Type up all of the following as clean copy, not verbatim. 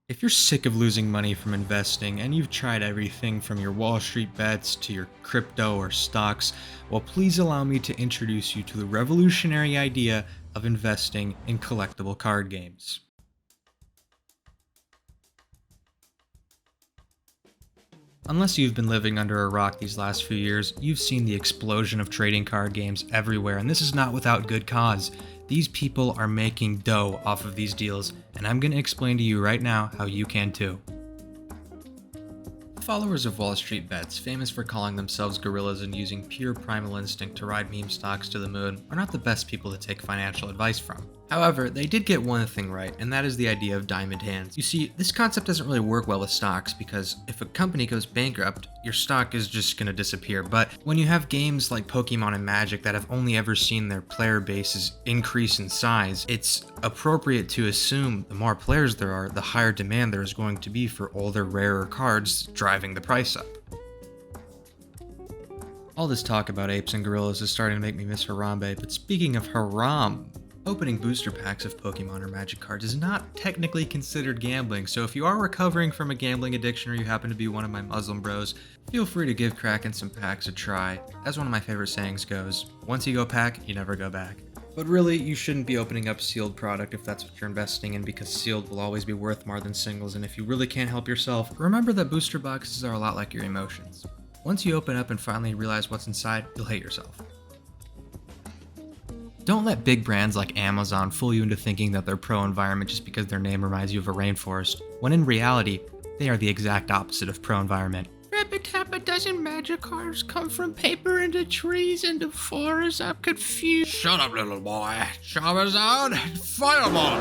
If you're sick of losing money from investing and you've tried everything from your Wall Street bets to your crypto or stocks, well, please allow me to introduce you to the revolutionary idea of investing in collectible card games. Unless you've been living under a rock these last few years, you've seen the explosion of trading card games everywhere, and this is not without good cause. These people are making dough off of these deals, and I'm going to explain to you right now how you can too. Followers of Wall Street Bets, famous for calling themselves gorillas and using pure primal instinct to ride meme stocks to the moon, are not the best people to take financial advice from. However, they did get one thing right, and that is the idea of diamond hands. You see, this concept doesn't really work well with stocks because if a company goes bankrupt, your stock is just gonna disappear. But when you have games like Pokemon and Magic that have only ever seen their player bases increase in size, it's appropriate to assume the more players there are, the higher demand there is going to be for older, rarer cards, driving the price up. All this talk about apes and gorillas is starting to make me miss Harambe, but speaking of haram, opening booster packs of Pokemon or Magic cards is not technically considered gambling, so if you are recovering from a gambling addiction or you happen to be one of my Muslim bros, feel free to give cracking some packs a try. As one of my favorite sayings goes, once you go pack, you never go back. But really, you shouldn't be opening up sealed product if that's what you're investing in, because sealed will always be worth more than singles, and if you really can't help yourself, remember that booster boxes are a lot like your emotions. Once you open up and finally realize what's inside, you'll hate yourself. Don't let big brands like Amazon fool you into thinking that they're pro-environment just because their name reminds you of a rainforest, when in reality, they are the exact opposite of pro-environment. Rabbit doesn't magic cards come from paper into trees into forests? I'm confused. Shut up, little boy. Charizard, fireball!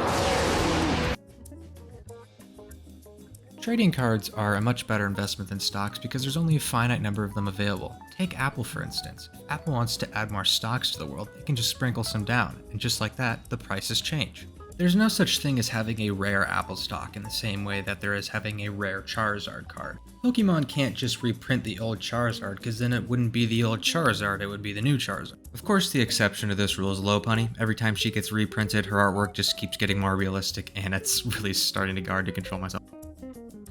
Trading cards are a much better investment than stocks because there's only a finite number of them available. Take Apple for instance. If Apple wants to add more stocks to the world, they can just sprinkle some down, and just like that, the prices change. There's no such thing as having a rare Apple stock in the same way that there is having a rare Charizard card. Pokemon can't just reprint the old Charizard because then it wouldn't be the old Charizard, it would be the new Charizard. Of course, the exception to this rule is Lopunny. Every time she gets reprinted, her artwork just keeps getting more realistic, and it's really starting to get hard to control myself.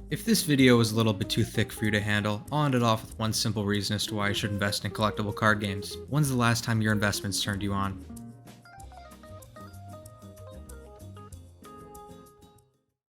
If this video was a little bit too thick for you to handle, I'll end it off with one simple reason as to why you should invest in collectible card games. When's the last time your investments turned you on?